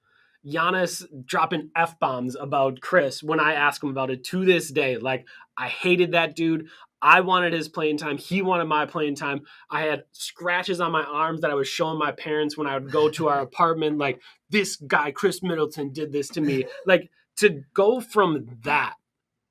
Giannis dropping F-bombs about Chris when I ask him about it to this day. Like, I hated that dude. I wanted his playing time. He wanted my playing time. I had scratches on my arms that I was showing my parents when I would go to our apartment. Like, this guy, Chris Middleton, did this to me. Like, to go from that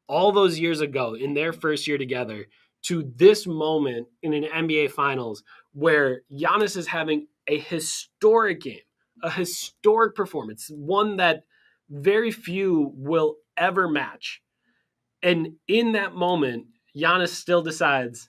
all those years ago in their first year together to this moment in an NBA Finals where Giannis is having a historic game, a historic performance, one that very few will ever match. And in that moment, Giannis still decides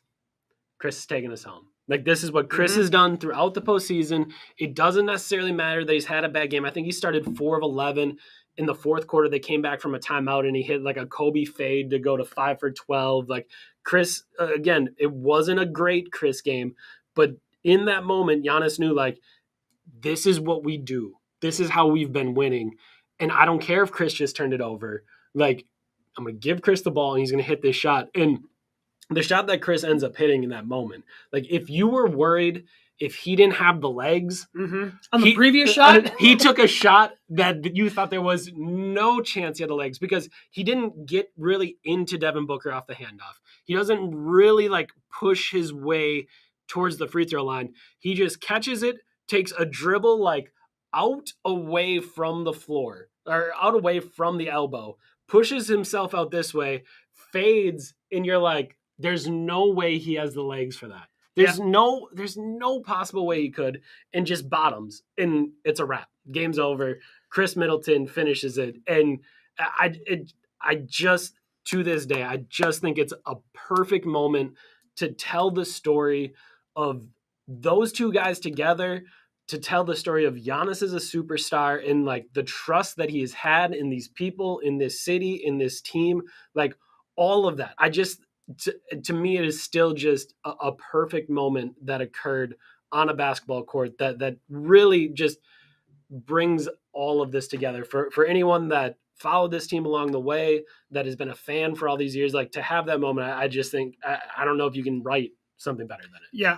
Chris is taking us home. Like, this is what Chris has done throughout the postseason. It doesn't necessarily matter that he's had a bad game. I think he started 4 of 11 in the fourth quarter. They came back from a timeout and he hit like a Kobe fade to go to 5 for 12. Like, Chris, again, it wasn't a great Chris game, but in that moment, Giannis knew, like, this is what we do. This is how we've been winning. And I don't care if Chris just turned it over. Like, I'm going to give Chris the ball and he's going to hit this shot. And the shot that Chris ends up hitting in that moment, like if you were worried if he didn't have the legs on the previous shot, he took a shot that you thought there was no chance he had the legs because he didn't get really into Devin Booker off the handoff. He doesn't really like push his way towards the free throw line. He just catches it, takes a dribble like out away from the floor or out away from the elbow, pushes himself out this way, fades, and you're like, there's no way he has the legs for that. There's no possible way he could, and just bottoms, and it's a wrap. Game's over. Chris Middleton finishes it, and I just to this day, I just think it's a perfect moment to tell the story of those two guys together, to tell the story of Giannis as a superstar and like the trust that he has had in these people, in this city, in this team, like all of that. To me, it is still just a perfect moment that occurred on a basketball court that really just brings all of this together for anyone that followed this team along the way, that has been a fan for all these years. Like to have that moment, I just think, I don't know if you can write something better than it. Yeah.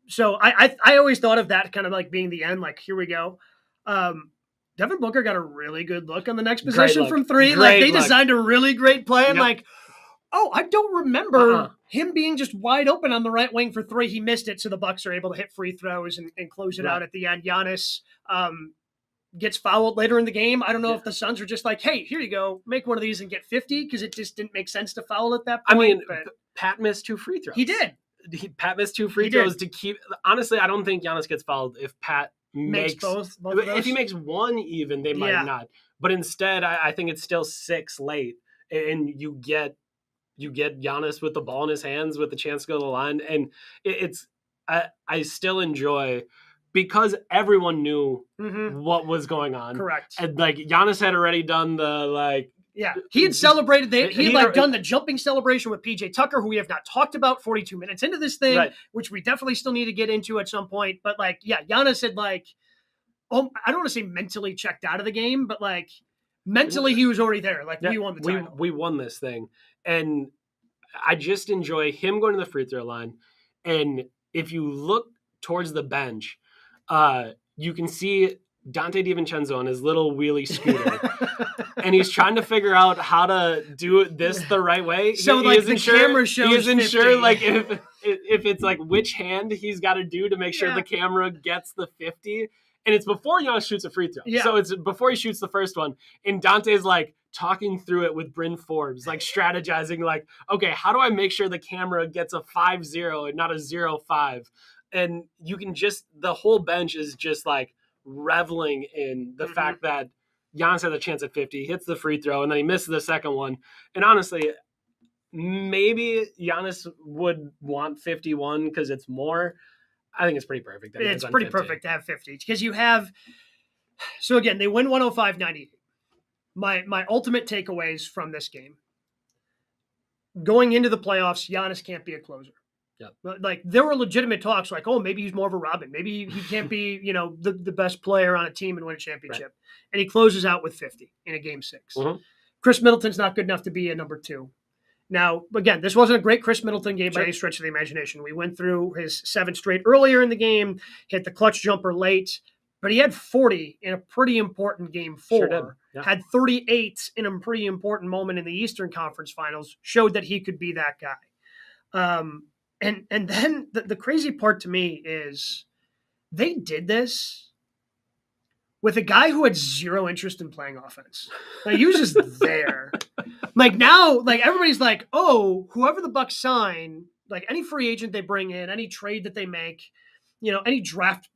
So I always thought of that kind of like being the end, like, here we go. Devin Booker got a really good look on the next possession from three. Like they designed a really great play. And like, oh, I don't remember him being just wide open on the right wing for three. He missed it, so the Bucks are able to hit free throws and close it out at the end. Giannis gets fouled later in the game. I don't know if the Suns are just like, hey, here you go, make one of these and get 50, because it just didn't make sense to foul at that point. I mean, Pat missed 2 free throws. He did. Pat missed 2 free throws to keep. Honestly, I don't think Giannis gets fouled if Pat makes both of those. If he makes one even, they might not. But instead, I think it's still 6 late, and you get Giannis with the ball in his hands with the chance to go to the line. And I still enjoy, because everyone knew what was going on. Correct. And like Giannis had already done the like. Yeah, he had celebrated. He had done the jumping celebration with PJ Tucker, who we have not talked about 42 minutes into this thing, which we definitely still need to get into at some point. But like, yeah, Giannis had like, I don't want to say mentally checked out of the game, but like mentally he was already there. Like we won the title. We won this thing. And I just enjoy him going to the free throw line. And if you look towards the bench, you can see Dante DiVincenzo on his little wheelie scooter. And he's trying to figure out how to do this the right way. So like the camera shows he isn't 50. sure like if it's like which hand he's got to do to make sure the camera gets the 50. And it's before Giannis shoots a free throw. Yeah. So it's before he shoots the first one. And Dante's like talking through it with Bryn Forbes, like strategizing, like, okay, how do I make sure the camera gets a 5-0 and not a 0-5? And you can just, the whole bench is just like reveling in the fact that Giannis has a chance at 50, hits the free throw, and then he misses the second one. And honestly, maybe Giannis would want 51 because it's more. I think it's pretty perfect. It's pretty perfect to have 50 because you have. So again, they win 105-98. My ultimate takeaways from this game: going into the playoffs, Giannis can't be a closer. Yeah. Like there were legitimate talks, like, oh, maybe he's more of a Robin. Maybe he can't be, the best player on a team and win a championship. Right. And he closes out with 50 in a game 6. Chris Middleton's not good enough to be a number 2. Now, again, this wasn't a great Chris Middleton game by any stretch of the imagination. We went through his 7 straight earlier in the game, hit the clutch jumper late, but he had 40 in a pretty important game 4, had 38 in a pretty important moment in the Eastern Conference Finals, showed that he could be that guy. And then the crazy part to me is they did this with a guy who had zero interest in playing offense. Like he was just there. Like now, like everybody's like, oh, whoever the Bucks sign, like any free agent they bring in, any trade that they make, any draft,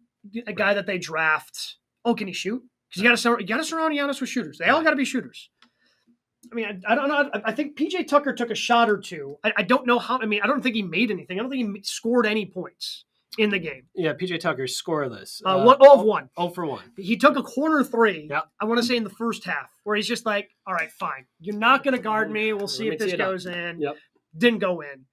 a guy that they draft, oh, can he shoot? Because you got to surround Giannis with shooters. They all got to be shooters. I mean, I don't know. I think PJ Tucker took a shot or two. I don't know how. I mean, I don't think he made anything. I don't think he scored any points in the game. Yeah, PJ Tucker scoreless. 0 of 1. 0 for 1. He took a corner 3. Yep. I want to say in the first half, where he's just like, all right, fine. You're not going to guard me. We'll see if this goes in. Yep. Didn't go in.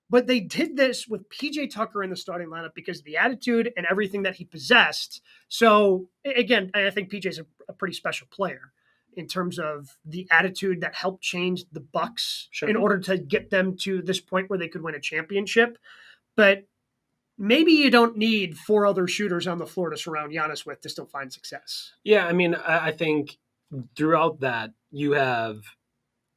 But they did this with PJ Tucker in the starting lineup because of the attitude and everything that he possessed. So, again, I think PJ's a pretty special player. in terms of the attitude that helped change the Bucks Sure. in order to get them to this point where they could win a championship. But maybe you don't need 4 other shooters on the floor to surround Giannis with to still find success. Yeah, I mean, I think throughout that you have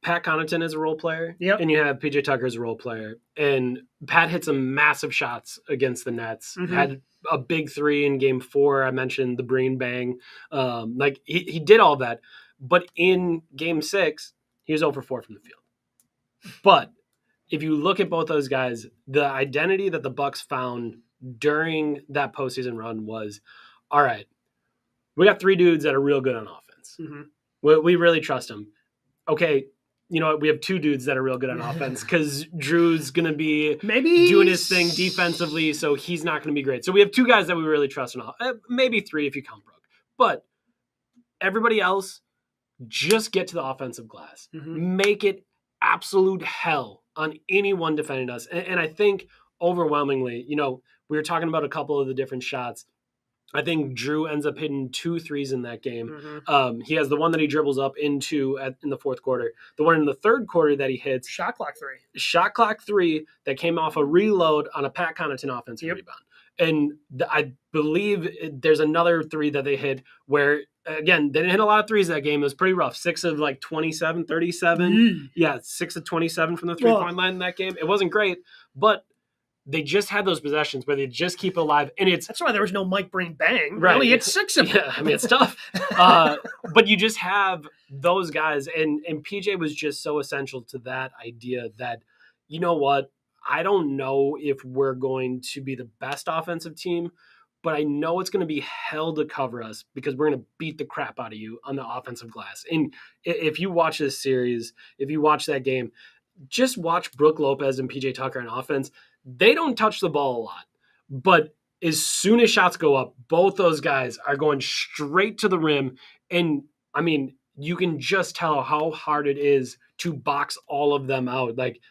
Pat Connaughton as a role player, Yep. and you have PJ Tucker as a role player. And Pat hit some massive shots against the Nets. Mhm. Had a big 3 in Game 4. I mentioned the Breen bang. Like he did all that, but in Game 6, he was 0 for 4 from the field. But if you look at both those guys, the identity that the Bucks found during that postseason run was, all right, we got 3 dudes that are real good on offense. Mhm. We really trust them. Okay, you know what? We have 2 dudes that are real good on offense because Drew's going to be Maybe doing his thing defensively, so he's not going to be great. So we have 2 guys that we really trust on maybe 3 if you count Brooke. But everybody else, just get to the offensive glass. Mhm. Make it absolute hell on anyone defending us. And I think overwhelmingly, you know, we were talking about a couple of the different shots. I think Drew ends up hitting 2 threes in that game. Mhm. He has the one that he dribbles up into in the fourth quarter. The one in the third quarter that he hits. Shot clock 3. Shot clock 3 that came off a reload on a Pat Connaughton offensive rebound. And I believe there's another 3 that they hit where, again, they didn't hit a lot of threes that game. It was pretty rough. 6 of like 27, 37. Yeah, 6 of 27 from the three-point line in that game. It wasn't great, but they just had those possessions where they just keep it alive. And that's why there was no Mike Breen bang. Right. Really, it's 6 of them. Yeah, I mean, it's tough. But you just have those guys. And PJ was just so essential to that idea that, you know what? I don't know if we're going to be the best offensive team, but I know it's going to be hell to cover us because we're going to beat the crap out of you on the offensive glass. And if you watch this series, if you watch that game, just watch Brook Lopez and PJ Tucker on offense. They don't touch the ball a lot, but as soon as shots go up, both those guys are going straight to the rim. And I mean, you can just tell how hard it is to box all of them out. Like,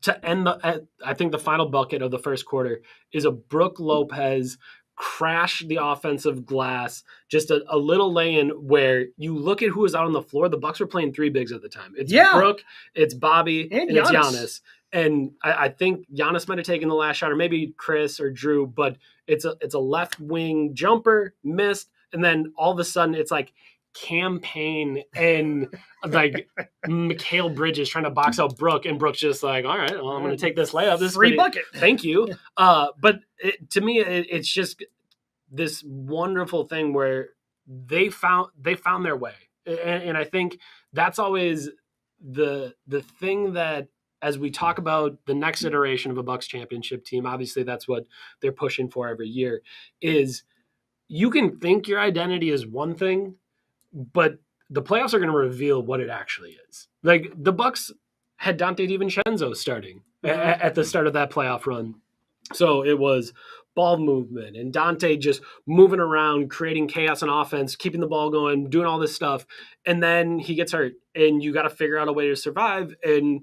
to end I think the final bucket of the first quarter is a Brook Lopez crash the offensive glass, just a little lay-in where you look at who was out on the floor. The Bucks were playing 3 bigs at the time. It's Brook, it's Bobby, and it's Giannis. And I think Giannis might have taken the last shot, or maybe Chris or Drew, but it's a left wing jumper, missed, and then all of a sudden it's like Campaign and like Mikal Bridges trying to box out Brook, and Brook's just like, all right, well, I'm going to take this layup. This free bucket. Thank you. But to me, it's just this wonderful thing where they found their way, and I think that's always the thing that, as we talk about the next iteration of a Bucks championship team, obviously that's what they're pushing for every year, is you can think your identity is one thing, but the playoffs are going to reveal what it actually is. Like, the Bucks had Dante DiVincenzo starting at the start of that playoff run. So it was ball movement and Dante just moving around, creating chaos on offense, keeping the ball going, doing all this stuff. And then he gets hurt, and you got to figure out a way to survive. And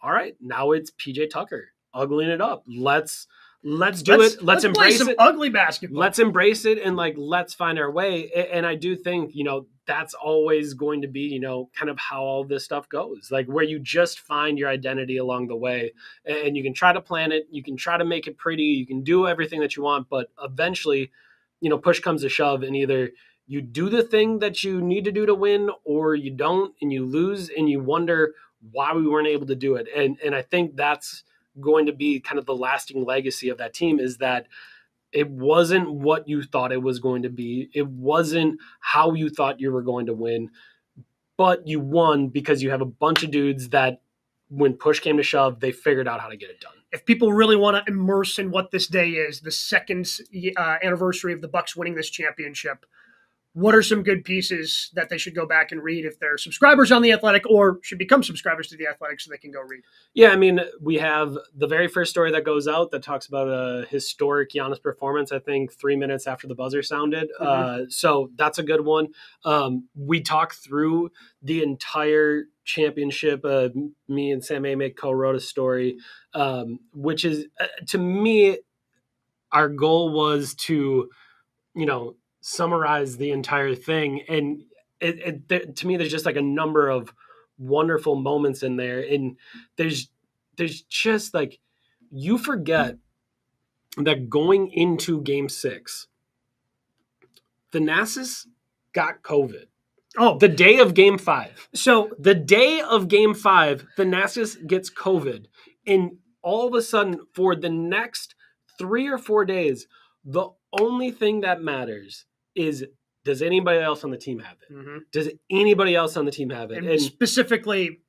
all right, now it's PJ Tucker uglying it up. Let's do it. Let's embrace play some it. Ugly basketball. Let's embrace it, and like, let's find our way. And I do think, you know, that's always going to be, you know, kind of how all this stuff goes, like where you just find your identity along the way, and you can try to plan it. You can try to make it pretty. You can do everything that you want, but eventually, you know, push comes to shove, and either you do the thing that you need to do to win, or you don't, and you lose, and you wonder why we weren't able to do it. And I think that's going to be kind of the lasting legacy of that team, is that it wasn't what you thought it was going to be. It wasn't how you thought you were going to win, but you won because you have a bunch of dudes that, when push came to shove, they figured out how to get it done. If people really want to immerse in what this day is, the second anniversary of the Bucks winning this championship, what are some good pieces that they should go back and read if they're subscribers on The Athletic, or should become subscribers to The Athletic so they can go read? Yeah, I mean, we have the very first story that goes out that talks about a historic Giannis performance, I think 3 minutes after the buzzer sounded. So that's a good one. We talk through the entire championship. Me and Sam Amick co-wrote a story, which is, to me, our goal was to, you know, summarize the entire thing. And to me, there's just like a number of wonderful moments in there, and there's just like, you forget that going into Game 6, Thanasis got COVID. Oh, The day of Game 5. so The day of Game 5, Thanasis gets COVID. And all of a sudden, for the next 3 or 4 days, the only thing that matters is, does anybody else on the team have it? mhm. Does anybody else on the team have it? And specifically,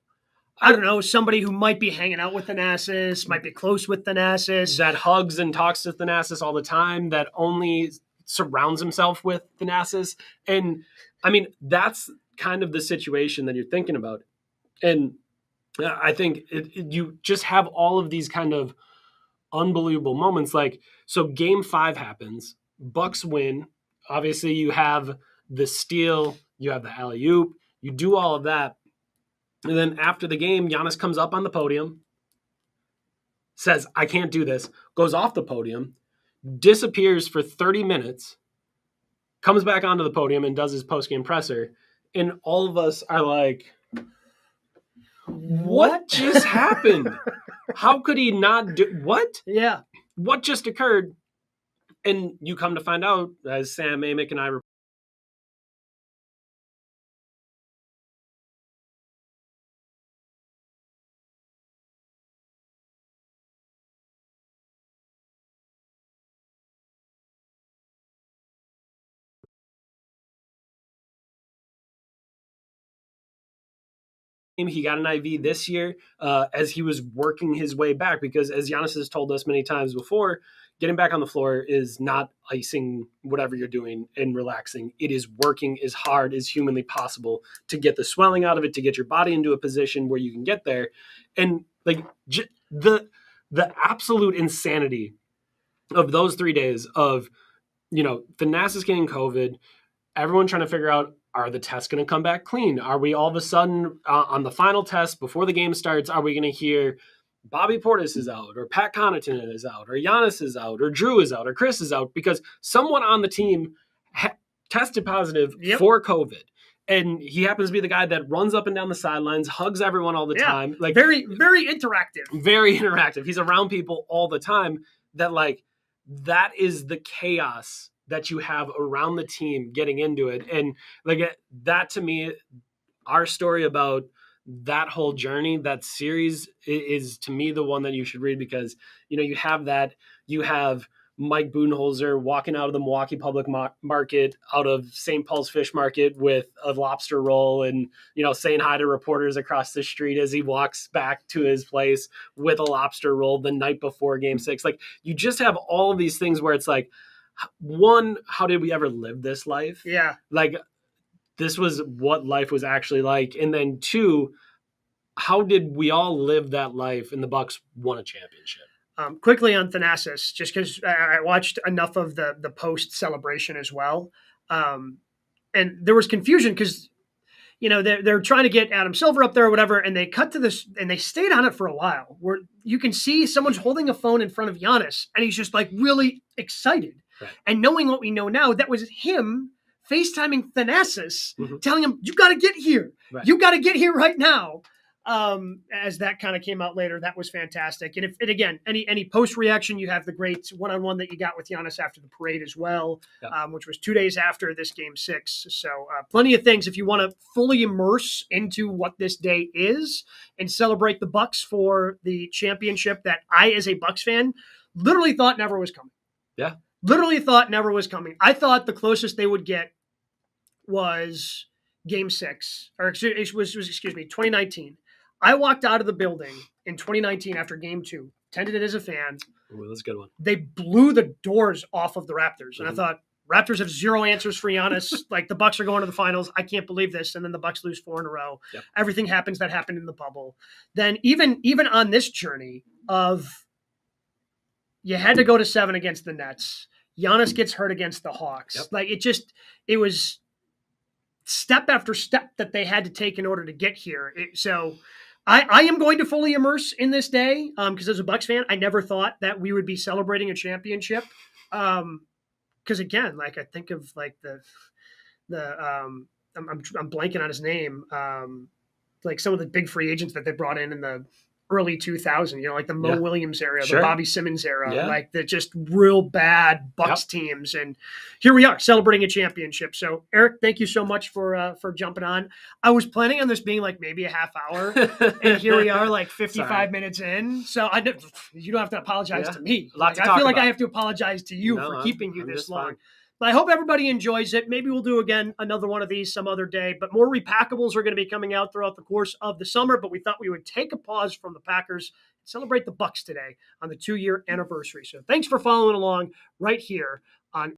I don't know, somebody who might be hanging out with Thanasis, might be close with Thanasis. That hugs and talks to Thanasis all the time, that only surrounds himself with Thanasis. And I mean, that's kind of the situation that you're thinking about. And I think you just have all of these kind of unbelievable moments. Like, so Game 5 happens, Bucks win. Obviously, you have the steal, you have the alley-oop, you do all of that. And then after the game, Giannis comes up on the podium, says, I can't do this, goes off the podium, disappears for 30 minutes, comes back onto the podium and does his post-game presser. And all of us are like, what just happened? How could he not do what? Yeah. What just occurred? And you come to find out, as Sam Amick and I he got an IV this year as he was working his way back, because as Giannis has told us many times before, getting back on the floor is not icing whatever you're doing and relaxing. It is working as hard as humanly possible to get the swelling out of it, to get your body into a position where you can get there. And like the absolute insanity of those 3 days of, Thanasis getting COVID, everyone trying to figure out, are the tests going to come back clean? Are we all of a sudden on the final test before the game starts, are we going to hear Bobby Portis is out, or Pat Connaughton is out, or Giannis is out, or Drew is out, or Chris is out, because someone on the team tested positive for COVID. And he happens to be the guy that runs up and down the sidelines, hugs everyone all the time. Like, very, very interactive. Very interactive. He's around people all the time. That is the chaos that you have around the team getting into it. And like that, to me, our story about that whole journey, that series, is to me the one that you should read, because you have Mike Budenholzer walking out of the Milwaukee Public Market, out of St. Paul's Fish Market, with a lobster roll, and saying hi to reporters across the street as he walks back to his place with a lobster roll the night before Game 6. Like, you just have all of these things where it's like, one, how did we ever live this life? Yeah. Like, this was what life was actually like. And then two, how did we all live that life and the Bucks won a championship? Quickly on Thanasis, just because I watched enough of the post celebration as well. And there was confusion because, they're trying to get Adam Silver up there or whatever. And they cut to this and they stayed on it for a while, where you can see someone's holding a phone in front of Giannis and he's just like really excited. Right. And knowing what we know now, that was him FaceTiming Thanasis, telling him, you got to get here. Right. You got to get here right now. As that kind of came out later, that was fantastic. And again, any post reaction, you have the great one-on-one that you got with Giannis after the parade as well, which was 2 days after this Game 6. So plenty of things if you want to fully immerse into what this day is and celebrate the Bucks for the championship that I, as a Bucks fan, literally thought never was coming. Yeah. Literally thought never was coming. I thought the closest they would get was Game 6, or excuse me, 2019. I walked out of the building in 2019 after Game 2, attended it as a fan. Ooh, that's a good one. They blew the doors off of the Raptors. And I thought, Raptors have zero answers for Giannis. Like, the Bucks are going to the finals. I can't believe this. And then the Bucks lose 4 in a row. Yep. Everything happens that happened in the bubble. Then even on this journey of, you had to go to 7 against the Nets. Giannis gets hurt against the Hawks. Yep. Like, it was step after step that they had to take in order to get here. So I am going to fully immerse in this day because as a Bucks fan, I never thought that we would be celebrating a championship. Because again, like, I think of like the I'm blanking on his name. Like some of the big free agents that they brought in the early 2000s, like the Mo Williams era, the Bobby Simmons era, like the just real bad Bucks teams. And here we are celebrating a championship. So Eric, thank you so much for jumping on. I was planning on this being like maybe a half hour, and here we are like 55 minutes in. So you don't have to apologize to me. Like, I feel like I have to apologize to you for keeping you this long. Fine. But I hope everybody enjoys it. Maybe we'll do again another one of these some other day. But more RePuckables are going to be coming out throughout the course of the summer. But we thought we would take a pause from the Packers and celebrate the Bucks today on the 2-year anniversary. So thanks for following along right here